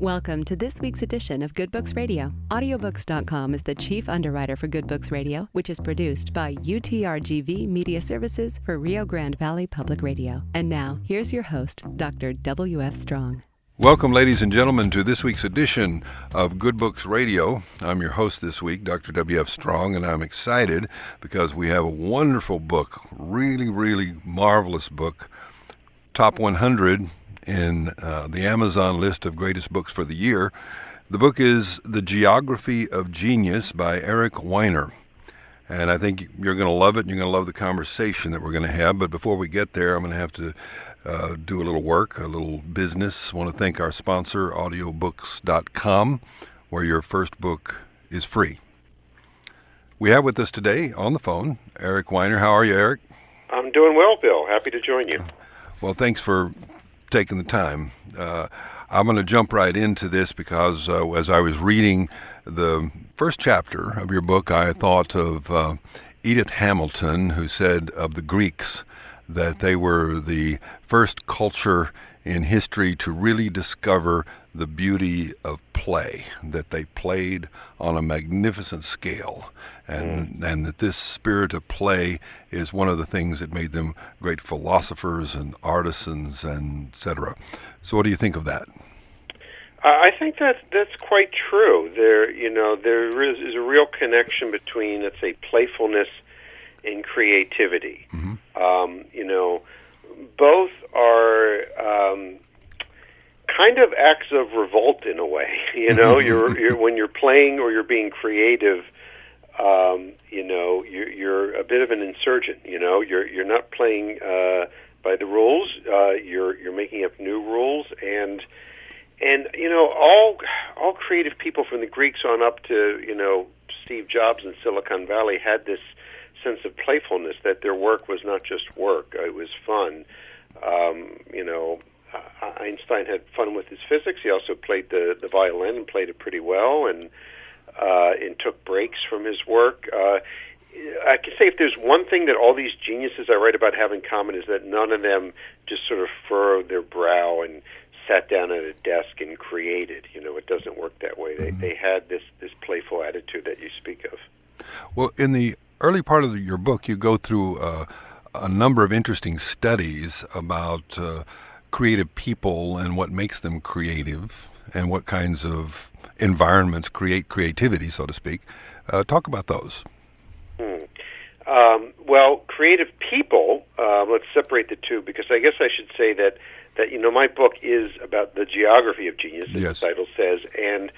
Welcome to this week's edition of Good Books Radio. Audiobooks.com is the chief underwriter for Good Books Radio, which is produced by UTRGV Media Services for Rio Grande Valley Public Radio. And now, here's your host, Dr. W.F. Strong. Welcome, ladies and gentlemen, to this week's edition of Good Books Radio. I'm your host this week, Dr. W.F. Strong, and I'm excited because we have a wonderful book, really marvelous book, top 100 in the Amazon list of greatest books for the year. The book is The Geography of Genius by Eric Weiner. And I think you're going to love it, and you're going to love the conversation that we're going to have. But before we get there, I'm going to have to do a little work, a little business. I want to thank our sponsor, audiobooks.com, where your first book is free. We have with us today on the phone Eric Weiner. How are you, Eric? I'm doing well, Bill. Happy to join you. Well, thanks for taking the time. I'm going to jump right into this because as I was reading the first chapter of your book, I thought of Edith Hamilton, who said of the Greeks that they were the first culture in history to really discover the beauty of play, that they played on a magnificent scale, and that this spirit of play is one of the things that made them great philosophers and artisans, and etc. So what do you think of that? I think that's quite true. There is a real connection between, let's say, playfulness and creativity. Mm-hmm. Both are kind of acts of revolt in a way. You're when you're playing or you're being creative, you're a bit of an insurgent. You're not playing by the rules. You're making up new rules, and all creative people from the Greeks on up to Steve Jobs in Silicon Valley had this sense of playfulness, that their work was not just work, it was fun. Einstein had fun with his physics. He also played the violin and played it pretty well, and took breaks from his work. I can say if there's one thing that all these geniuses I write about have in common is that none of them just sort of furrowed their brow and sat down at a desk and created. It doesn't work that way. They had this playful attitude that you speak of. Well, in the early part of your book, you go through a number of interesting studies about creative people and what makes them creative and what kinds of environments create creativity, so to speak. Talk about those. Well, creative people, let's separate the two, because I guess I should say that my book is about the geography of genius, as yes. The title says, and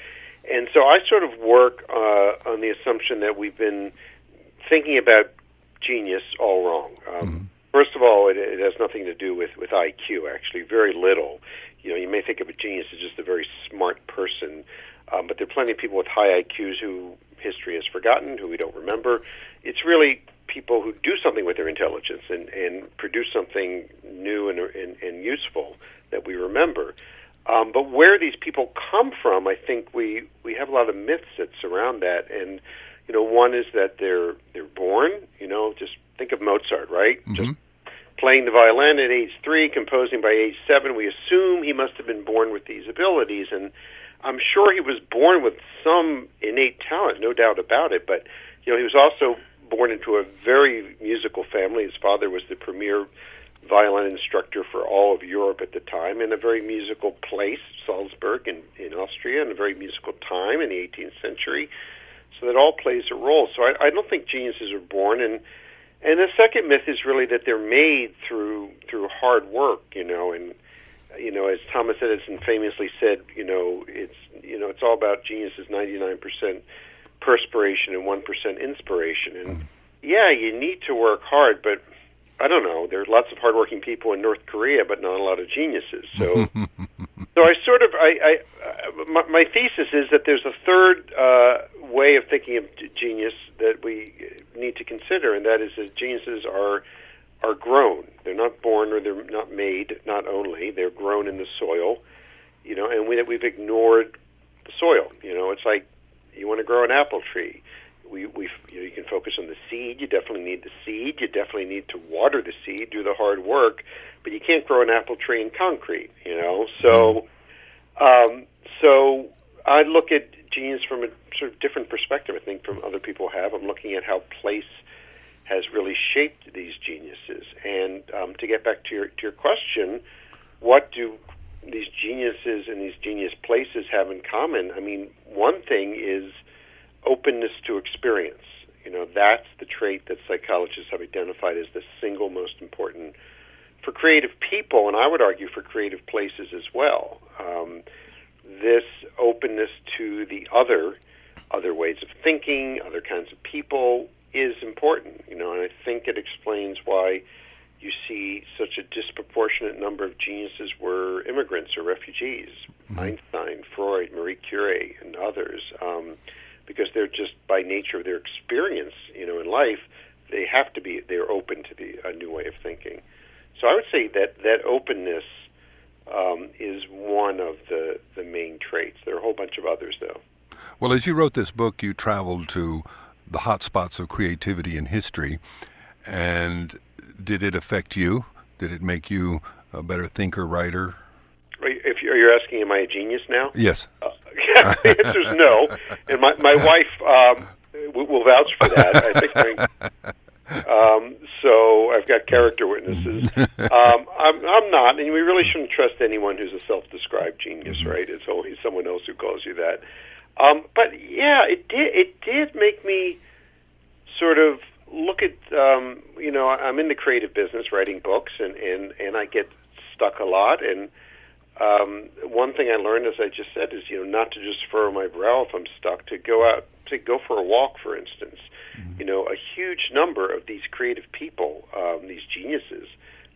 so I sort of work on the assumption that we've been thinking about genius all wrong. First of all, it has nothing to do with IQ, actually, very little. You may think of a genius as just a very smart person, but there are plenty of people with high IQs who history has forgotten, who we don't remember. It's really people who do something with their intelligence and produce something new and useful that we remember. But where these people come from, I think we have a lot of myths that surround that. And one is that they're born. Just think of Mozart, right? Mm-hmm. Just playing the violin at age 3, composing by age 7. We assume he must have been born with these abilities, and I'm sure he was born with some innate talent, no doubt about it. But he was also born into a very musical family. His father was the premier violin instructor for all of Europe at the time, in a very musical place, Salzburg in Austria, in a very musical time in the 18th century. So that all plays a role. So I don't think geniuses are born. And the second myth is really that they're made through hard work, and as Thomas Edison famously said, it's all about genius is 99% perspiration and 1% inspiration. And yeah, you need to work hard, but I don't know. There are lots of hardworking people in North Korea, but not a lot of geniuses. So, my thesis is that there's a third way of thinking of genius that we need to consider, and that is that geniuses are grown. They're not born or they're not made. Not only they're grown in the soil, and we've ignored the soil. It's like you want to grow an apple tree. You can focus on the seed. You definitely need the seed. You definitely need to water the seed, do the hard work, but you can't grow an apple tree in concrete. So So I look at genius from a sort of different perspective, I think, from other people have. I'm looking at how place has really shaped these geniuses. And to get back to your question, what do these geniuses and these genius places have in common? I mean, one thing is openness to experience. That's the trait that psychologists have identified as the single most important for creative people, and I would argue for creative places as well. This openness to the other ways of thinking, other kinds of people is important, and I think it explains why you see such a disproportionate number of geniuses were immigrants or refugees, Einstein, Freud, Marie Curie, and others, because they're just, by nature of their experience, in life, they're open to a new way of thinking. So I would say that openness is one of the main traits. There are a whole bunch of others, though. Well, as you wrote this book, you traveled to the hot spots of creativity in history, and did it affect you? Did it make you a better thinker, writer? If you're asking, am I a genius now? Yes. The answer is no, and my wife will vouch for that. I think. So I've got character witnesses. I'm not, and we really shouldn't trust anyone who's a self-described genius, right? It's always someone else who calls you that. But yeah, it did make me sort of look at, I'm in the creative business, writing books, and I get stuck a lot. And one thing I learned, as I just said, is not to just furrow my brow if I'm stuck. To go for a walk, for instance. A huge number of these creative people, these geniuses,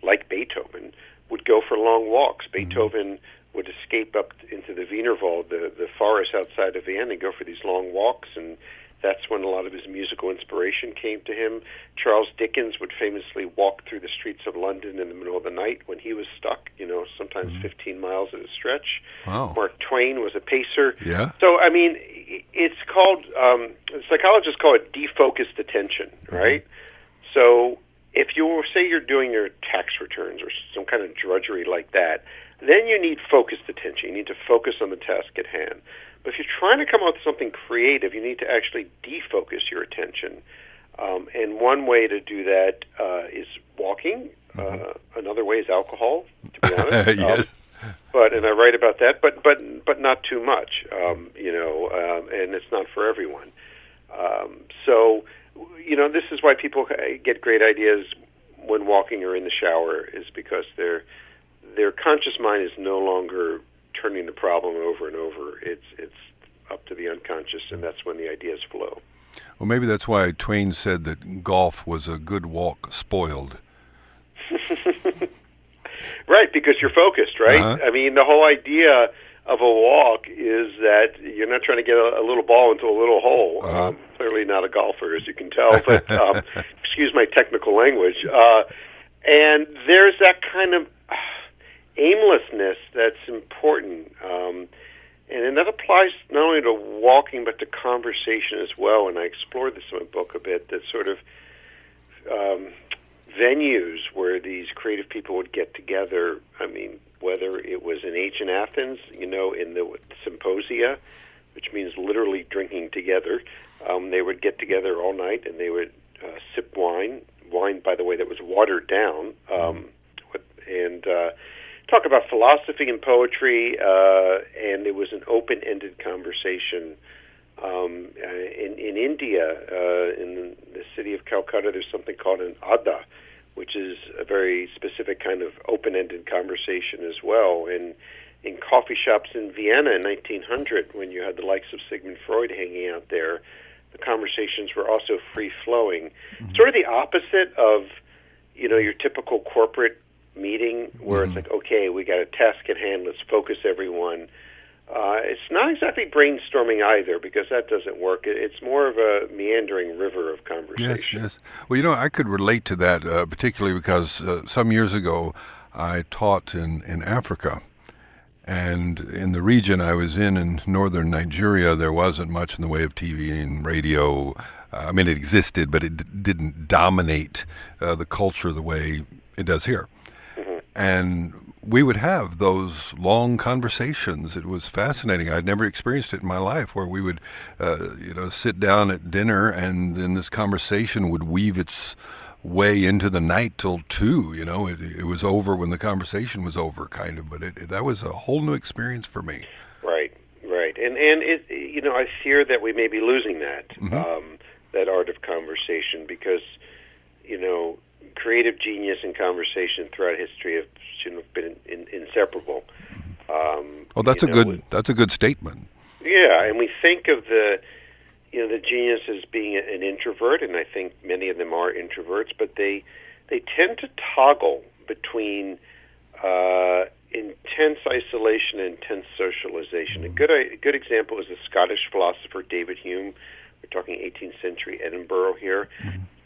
like Beethoven, would go for long walks. Beethoven would escape up into the Wienerwald, the forest outside of Vienna, and go for these long walks, and that's when a lot of his musical inspiration came to him. Charles Dickens would famously walk through the streets of London in the middle of the night when he was stuck, sometimes 15 miles at a stretch. Wow. Mark Twain was a pacer. Yeah. So, I mean, it's called, psychologists call it defocused attention, right? So if say you're doing your tax returns or some kind of drudgery like that, then you need focused attention. You need to focus on the task at hand. But if you're trying to come up with something creative, you need to actually defocus your attention. And one way to do that is walking. Another way is alcohol, to be honest. Yes. And I write about that, but not too much, and it's not for everyone. So, this is why people get great ideas when walking or in the shower, is because their conscious mind is no longer turning the problem over and over. It's up to the unconscious, and that's when the ideas flow. Well, maybe that's why Twain said that golf was a good walk spoiled. Right, because you're focused, right? Uh-huh. I mean, the whole idea of a walk is that you're not trying to get a little ball into a little hole. Uh-huh. Clearly not a golfer, as you can tell, but excuse my technical language. And there's that kind of aimlessness that's important. And that applies not only to walking, but to conversation as well. And I explored this in my book a bit, that sort of venues where these creative people would get together. I mean, whether it was in ancient Athens, in the symposia, which means literally drinking together, they would get together all night and they would sip wine, by the way, that was watered down, and talk about philosophy and poetry, and it was an open-ended conversation. In India, in the city of Calcutta, there's something called an adda, which is a very specific kind of open-ended conversation as well. And in coffee shops in Vienna in 1900, when you had the likes of Sigmund Freud hanging out there, the conversations were also free-flowing. Mm-hmm. Sort of the opposite of, your typical corporate meeting where it's like, okay, we got a task at hand, let's focus everyone. It's not exactly brainstorming either, because that doesn't work. It's more of a meandering river of conversation. Yes. Well, I could relate to that, particularly because some years ago I taught in Africa. And in the region I was in northern Nigeria, there wasn't much in the way of TV and radio. I mean, it existed, but it didn't dominate the culture the way it does here. And we would have those long conversations. It was fascinating. I'd never experienced it in my life, where we would, sit down at dinner, and then this conversation would weave its way into the night till 2. It was over when the conversation was over, kind of. But that was a whole new experience for me. Right, and it, I fear that we may be losing that that art of conversation, because creative genius and conversation throughout history have been inseparable. That's a good statement. Yeah, and we think of the genius as being an introvert, and I think many of them are introverts, but they tend to toggle between intense isolation and intense socialization. A good example is the Scottish philosopher David Hume. We're talking 18th century Edinburgh here.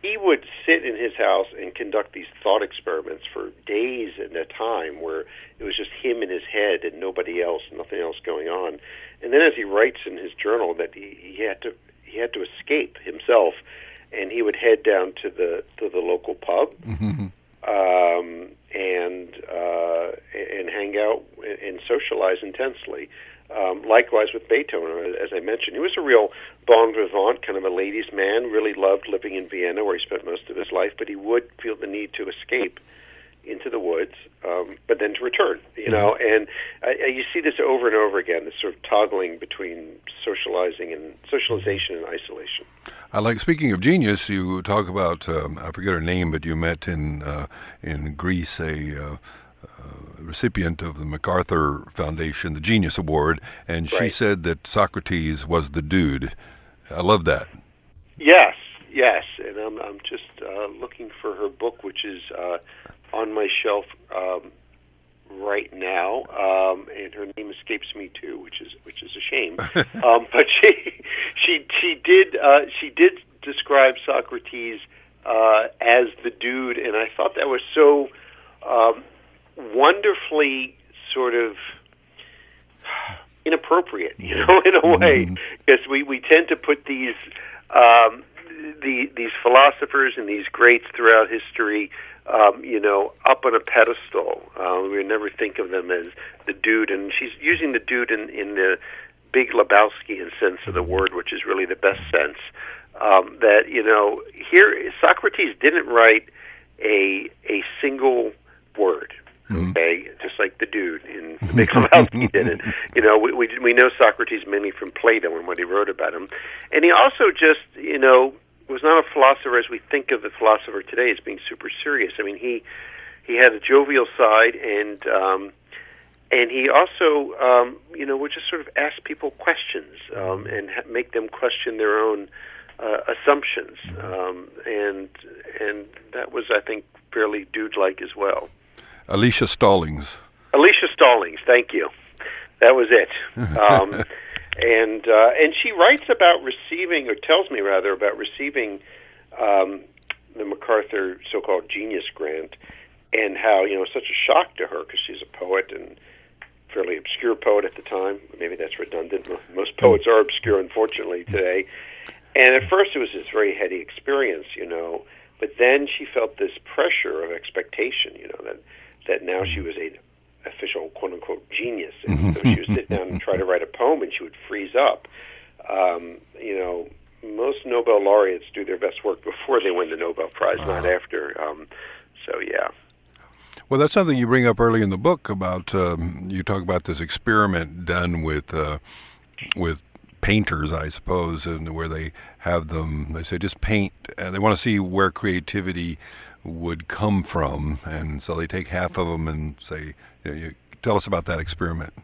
He would sit in his house and conduct these thought experiments for days at a time, where it was just him in his head and nobody else, nothing else going on. And then, as he writes in his journal, that he had to escape himself, and he would head down to the local pub and hang out and socialize intensely. Likewise with Beethoven, as I mentioned, he was a real bon vivant, kind of a ladies' man, really loved living in Vienna, where he spent most of his life, but he would feel the need to escape into the woods, but then to return, and you see this over and over again, this sort of toggling between socialization and isolation. Speaking of genius, you talk about, I forget her name, but you met in Greece a recipient of the MacArthur Foundation, the Genius Award, and she said that Socrates was the dude. I love that. Yes, and I'm just looking for her book, which is on my shelf right now, and her name escapes me too, which is a shame. But she did describe Socrates as the dude, and I thought that was so wonderfully sort of inappropriate, in a way, because we tend to put these philosophers and these greats throughout history, up on a pedestal. We never think of them as the dude, and she's using the dude in the big Lebowskian sense of the word, which is really the best sense. That here Socrates didn't write a single word. Okay, just like the dude in the Big Lebowski did it. We know Socrates mainly from Plato and what he wrote about him, and he also just was not a philosopher as we think of the philosopher today as being super serious. I mean, he had a jovial side, and he also would just sort of ask people questions and make them question their own assumptions, and that was, I think, fairly dude-like as well. Alicia Stallings, thank you. That was it. And she writes about receiving, or tells me rather, about receiving the MacArthur so-called Genius Grant, and how such a shock to her, because she's a poet and fairly obscure poet at the time. Maybe that's redundant. Most poets are obscure, unfortunately, today. And at first, it was this very heady experience, but then she felt this pressure of expectation, that now she was a official quote-unquote genius, and so she would sit down and try to write a poem, and she would freeze up. Most Nobel laureates do their best work before they win the Nobel Prize, not after. So yeah. Well, that's something you bring up early in the book about. You talk about this experiment done with painters, I suppose, and where they have them. They say just paint. They want to see where creativity would come from, and so they take half of them and say, tell us about that experiment.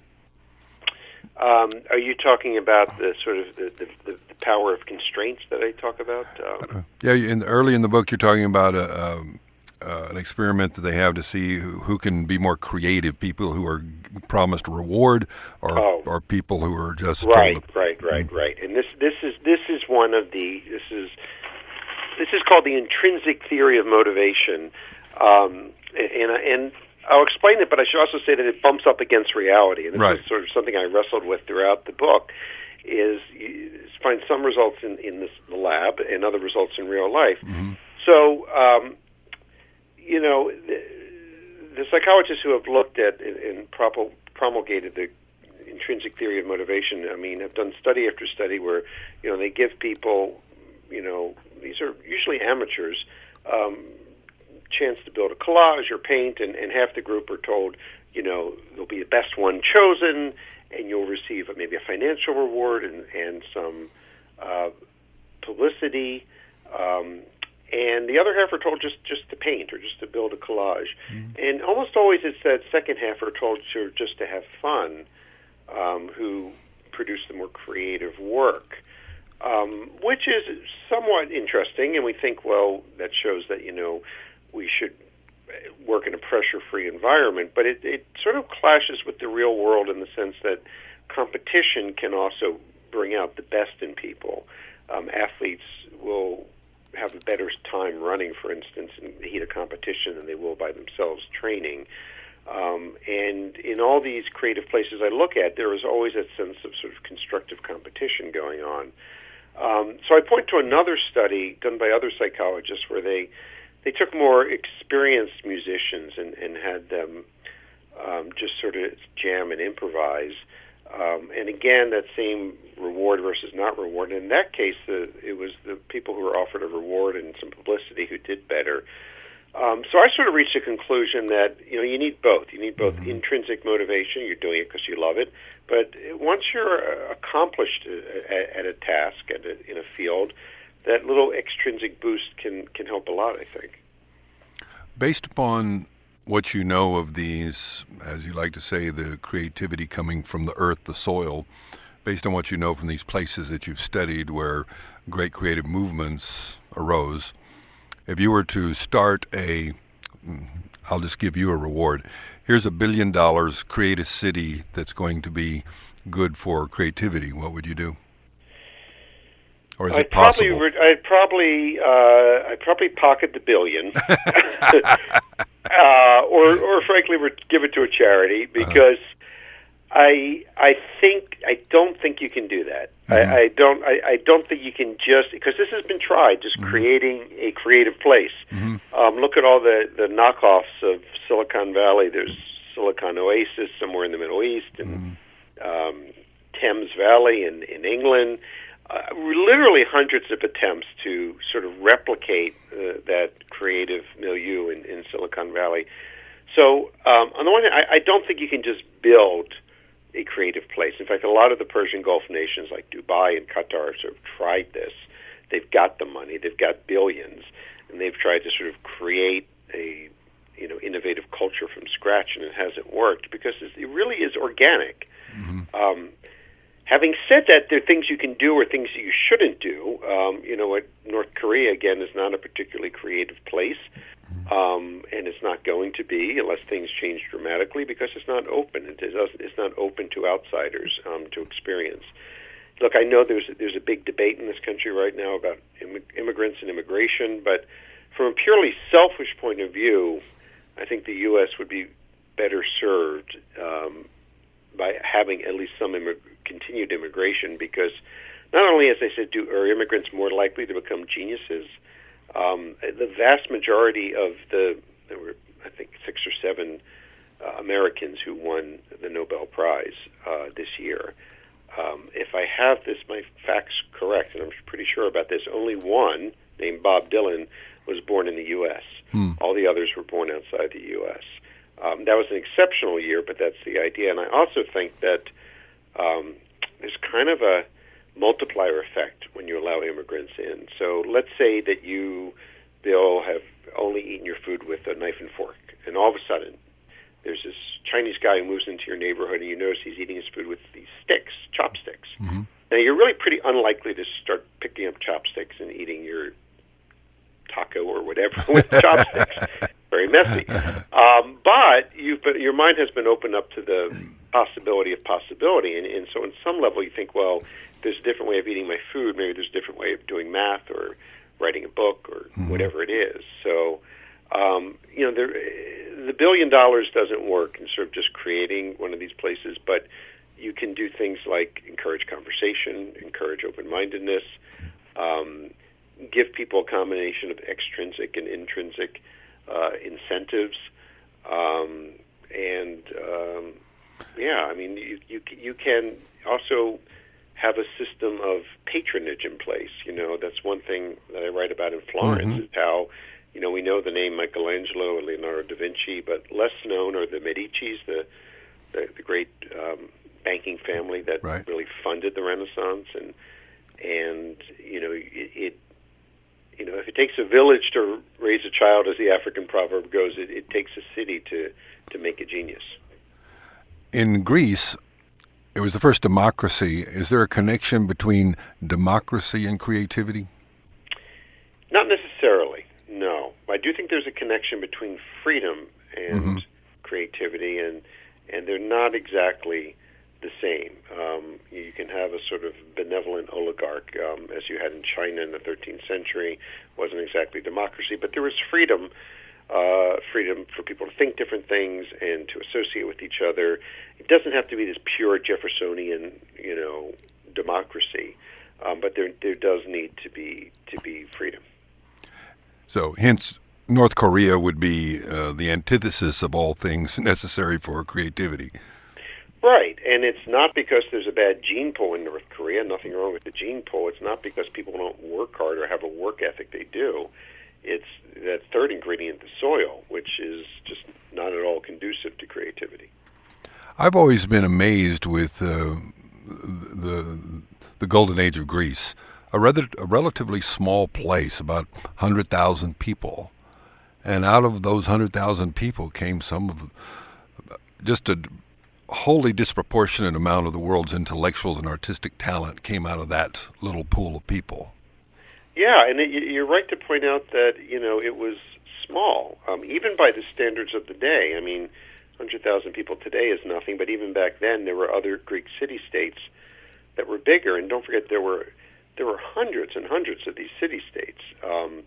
Are you talking about the sort of the power of constraints that I talk about? Early in the book, you're talking about an experiment that they have to see who can be more creative, people who are promised a reward, or people who are just right. And this is one of the this is called the intrinsic theory of motivation, and I'll explain it, but I should also say that it bumps up against reality, and this is sort of something I wrestled with throughout the book. Is you find some results in the lab and other results in real life. So the psychologists who have looked at and promulgated the intrinsic theory of motivation, I mean, have done study after study where, they give people, these are usually amateurs, chance to build a collage or paint, and half the group are told, there'll be the best one chosen, and you'll receive maybe a financial reward and some publicity, and the other half are told just to paint or just to build a collage. And almost always it's that second half are told just to have fun, who produce the more creative work, which is somewhat interesting, and we think, well, that shows that, we should work in a pressure-free environment, but it sort of clashes with the real world in the sense that competition can also bring out the best in people. Athletes will have a better time running, for instance, in the heat of competition than they will by themselves training. And in all these creative places I look at, there is always that sense of sort of constructive competition going on. So I point to another study done by other psychologists where they took more experienced musicians and had them just sort of jam and improvise. And again, that same reward versus not reward. And in that case, it was the people who were offered a reward and some publicity who did better. So I sort of reached a conclusion that, you need both. You need both intrinsic motivation, you're doing it because you love it, but once you're accomplished at a task, in a field, that little extrinsic boost can help a lot, I think. Based upon what you know of these, as you like to say, the creativity coming from the earth, the soil, based on what you know from these places that you've studied where great creative movements arose, if you were to start I'll just give you a reward. Here's $1 billion, create a city that's going to be good for creativity. What would you do? Or is it possible? I'd probably pocket the billion, or frankly, give it to a charity because I don't think you can do that. I don't think you can just, because this has been tried, just creating a creative place. Look at all the knockoffs of Silicon Valley. There's Silicon Oasis somewhere in the Middle East, and Thames Valley in England. Literally hundreds of attempts to sort of replicate that creative milieu in Silicon Valley. So on the one hand, I don't think you can just build a creative place. In fact, a lot of the Persian Gulf nations like Dubai and Qatar sort of tried this. They've got the money, they've got billions, and they've tried to sort of create a innovative culture from scratch, and it hasn't worked because it really is organic. Having said that, there are things you can do or things you shouldn't do. North Korea, again, is not a particularly creative place, and it's not going to be unless things change dramatically because it's not open. It's not open to outsiders to experience. Look, I know there's a big debate in this country right now about immigrants and immigration, but from a purely selfish point of view, I think the U.S. would be better served by having at least some continued immigration, because not only, as I said, are immigrants more likely to become geniuses, the vast majority of there were, I think, 6 or 7 Americans who won the Nobel Prize this year. If I have my facts correct, and I'm pretty sure about this, only one, named Bob Dylan, was born in the U.S. All the others were born outside the U.S. That was an exceptional year, but that's the idea. And I also think that there's kind of a multiplier effect when you allow immigrants in. So let's say that you, Bill, have only eaten your food with a knife and fork, and all of a sudden there's this Chinese guy who moves into your neighborhood, and you notice he's eating his food with these chopsticks. Now, you're really pretty unlikely to start picking up chopsticks and eating your taco or whatever with chopsticks. Very messy. But your mind has been opened up to the possibility of possibility. And so on some level you think, well, there's a different way of eating my food. Maybe there's a different way of doing math or writing a book or whatever it is. So, the $1 billion doesn't work in sort of just creating one of these places, but you can do things like encourage conversation, encourage open-mindedness, give people a combination of extrinsic and intrinsic incentives, I mean, you can also have a system of patronage in place. That's one thing that I write about in Florence, is how, we know the name Michelangelo and Leonardo da Vinci, but less known are the Medicis, the great banking family that really funded the Renaissance, and if it takes a village to raise a child, as the African proverb goes, it takes a city to make a genius. In Greece, it was the first democracy. Is there a connection between democracy and creativity? Not necessarily, no. I do think there's a connection between freedom and creativity, and they're not exactly the same. You can have a sort of benevolent oligarch, as you had in China in the 13th century. It wasn't exactly democracy, but there was freedom for people to think different things and to associate with each other. It doesn't have to be this pure Jeffersonian, democracy, but there does need to be freedom. So, hence, North Korea would be the antithesis of all things necessary for creativity. Right, and it's not because there's a bad gene pool in North Korea, nothing wrong with the gene pool. It's not because people don't work hard or have a work ethic. They do. It's that third ingredient, the soil, which is just not at all conducive to creativity. I've always been amazed with the golden age of Greece, a relatively small place, about 100,000 people. And out of those 100,000 people came just a wholly disproportionate amount of the world's intellectuals and artistic talent came out of that little pool of people. Yeah, and you're right to point out that, it was small, even by the standards of the day. I mean, 100,000 people today is nothing, but even back then there were other Greek city-states that were bigger. And don't forget, there were hundreds and hundreds of these city-states. And,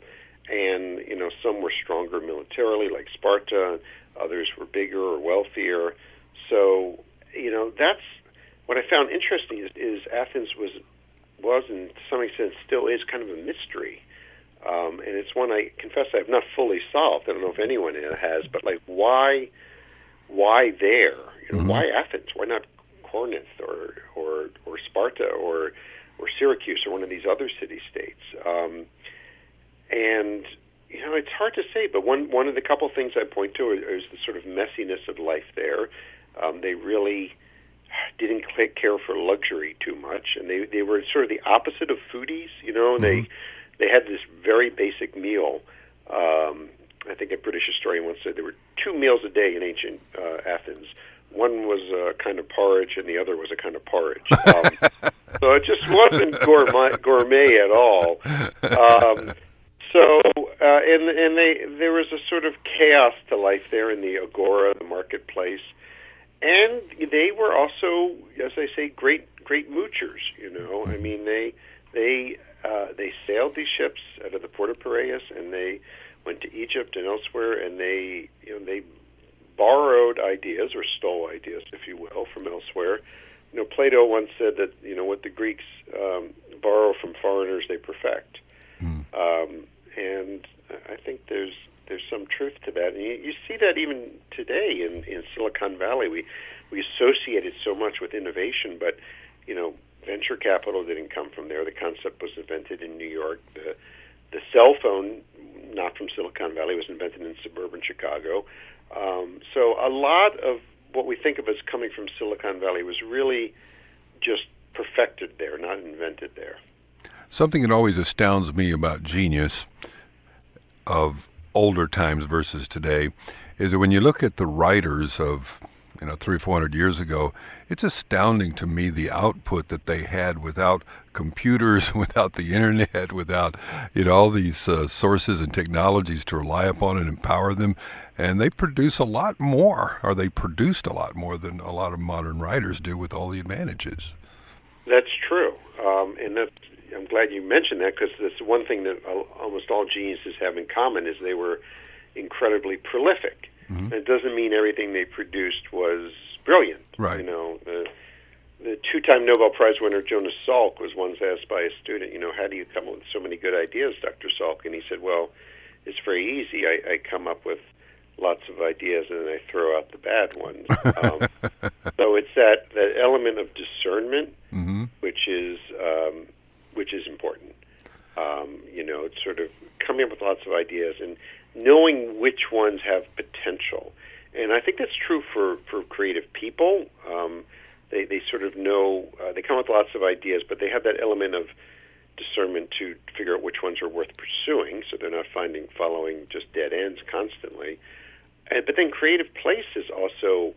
some were stronger militarily, like Sparta. Others were bigger or wealthier. So, that's what I found interesting is Athens was and to some extent still is kind of a mystery. And it's one I confess I have not fully solved. I don't know if anyone has, but why there? Why Athens? Why not Corinth or Sparta or Syracuse or one of these other city-states? And it's hard to say, but one of the couple things I point to is the sort of messiness of life there. They really didn't care for luxury too much, and they were sort of the opposite of foodies. They had this very basic meal. I think a British historian once said there were 2 meals a day in ancient Athens. One was a kind of porridge, and the other was a kind of porridge. So it just wasn't gourmet at all. There was a sort of chaos to life there in the agora, the marketplace. And they were also, as I say, great moochers. I mean, they sailed these ships out of the port of Piraeus, and they went to Egypt and elsewhere, and they borrowed ideas or stole ideas, if you will, from elsewhere. Plato once said that what the Greeks borrow from foreigners, they perfect. And I think there's some truth to that. And you see that even today in Silicon Valley. We associate it so much with innovation, but, venture capital didn't come from there. The concept was invented in New York. The cell phone, not from Silicon Valley, was invented in suburban Chicago. So a lot of what we think of as coming from Silicon Valley was really just perfected there, not invented there. Something that always astounds me about genius of older times versus today is that when you look at the writers of 300 or 400 years ago, it's astounding to me the output that they had without computers, without the internet, without all these sources and technologies to rely upon and empower them. And they produce a lot more, or they produced a lot more than a lot of modern writers do with all the advantages. That's true. And I'm glad you mentioned that, because that's one thing that almost all geniuses have in common is they were incredibly prolific. Mm-hmm. It doesn't mean everything they produced was brilliant. Right. The 2-time Nobel Prize winner Jonas Salk was once asked by a student, how do you come up with so many good ideas, Dr. Salk? And he said, well, it's very easy. I come up with lots of ideas and then I throw out the bad ones. So it's that element of discernment, which is important. It's sort of coming up with lots of ideas and knowing which ones have potential. And I think that's true for creative people. They sort of know, they come up with lots of ideas, but they have that element of discernment to figure out which ones are worth pursuing, so they're not following just dead ends constantly. But then creative places also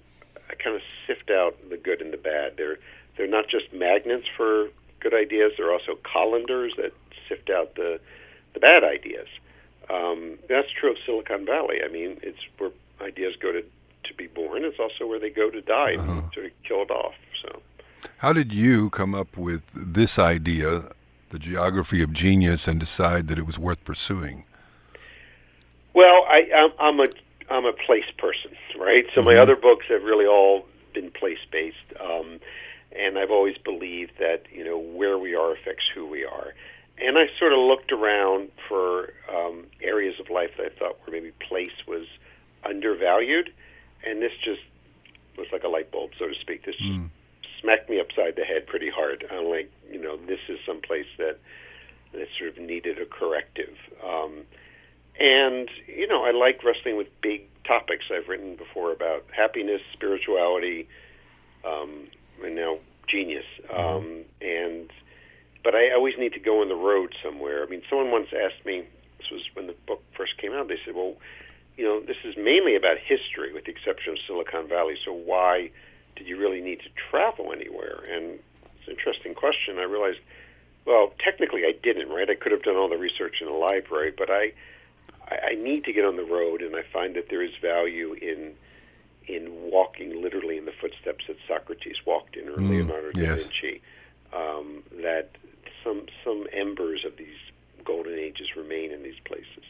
kind of sift out the good and the bad. They're not just magnets for good ideas; they're also colanders that sift out the bad ideas. That's true of Silicon Valley. I mean, it's where ideas go to be born. It's also where they go to die and sort of killed off. So, how did you come up with this idea, the geography of genius, and decide that it was worth pursuing? Well, I'm a place person, right? So my other books have really all been place-based, and I've always believed that where we are affects who we are. And I sort of looked around for areas of life that I thought where maybe place was undervalued, and this just was like a light bulb, so to speak. This just smacked me upside the head pretty hard. I'm like, this is some place that sort of needed a corrective. And I like wrestling with big topics. I've written before about happiness, spirituality, and now genius. But I always need to go on the road somewhere. I mean, someone once asked me, this was when the book first came out, they said, well, this is mainly about history with the exception of Silicon Valley, so why did you really need to travel anywhere? And it's an interesting question. I realized, well, technically I didn't, right? I could have done all the research in a library, but I need to get on the road, and I find that there is value in walking literally in the footsteps that Socrates walked in, or Leonardo da Vinci. That some embers of these golden ages remain in these places.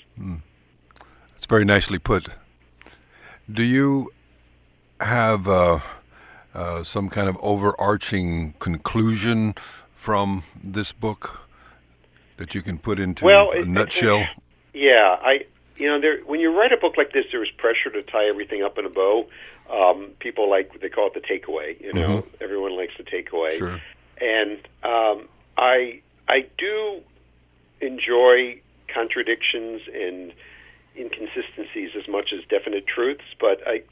That's very nicely put. Do you have some kind of overarching conclusion from this book that you can put into a nutshell? When you write a book like this, there is pressure to tie everything up in a bow. People they call it the takeaway. Everyone likes the takeaway. Sure. And I do enjoy contradictions and inconsistencies as much as definite truths, but I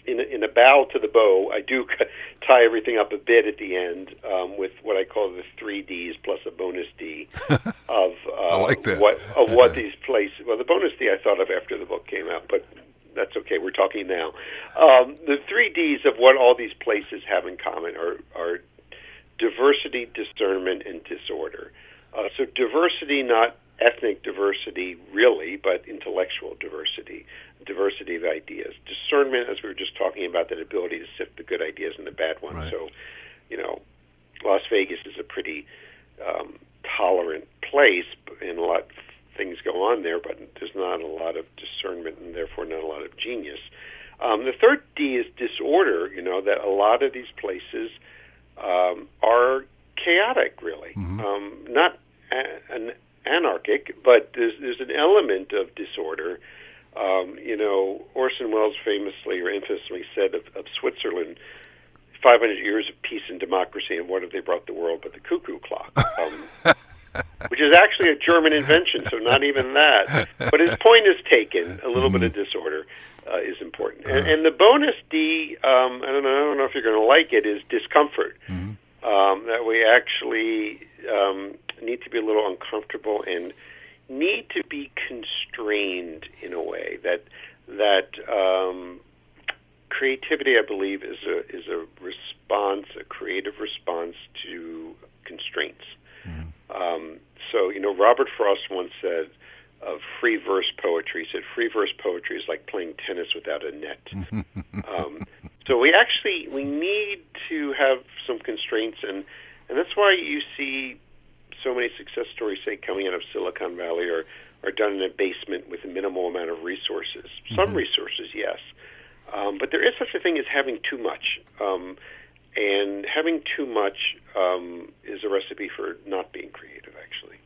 in a bow to the bow, I do tie everything up a bit at the end with what I call the 3 Ds plus a bonus D of I like that. what these places. Well, the bonus D I thought of after the book came out, but that's okay. We're talking now. The 3 Ds of what all these places have in common are diversity, discernment, and disorder. So diversity, not ethnic diversity really, but intellectual diversity of ideas. Discernment, as we were just talking about, that ability to sift the good ideas and the bad ones. Right. So, Las Vegas is a pretty tolerant place, and a lot of things go on there, but there's not a lot of discernment and therefore not a lot of genius. The third D is disorder, that a lot of these places are chaotic, really. Not anarchic, but there's an element of disorder. Orson Welles famously or infamously said of Switzerland, 500 years of peace and democracy, and what have they brought the world but the cuckoo clock? Which is actually a German invention, so not even that. But his point is taken. A little bit of disorder is important. And the bonus D, I don't know if you're going to like it, is discomfort. That we actually need to be a little uncomfortable and need to be constrained in a way that creativity, I believe, is a response, a creative response to constraints. So, Robert Frost once said of free verse poetry, he said free verse poetry is like playing tennis without a net. So we need to have some constraints, and that's why you see so many success stories, say, coming out of Silicon Valley are done in a basement with a minimal amount of resources. Some resources, yes. But there is such a thing as having too much. And having too much is a recipe for not being creative, actually.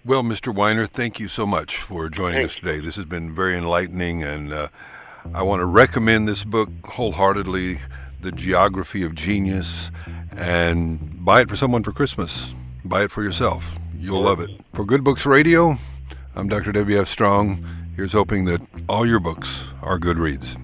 Well, Mr. Weiner, thank you so much for joining us today. This has been very enlightening, and I want to recommend this book wholeheartedly, The Geography of Genius, and buy it for someone for Christmas. Buy it for yourself. You'll love it. For Good Books Radio, I'm Dr. W.F. Strong. Here's hoping that all your books are good reads.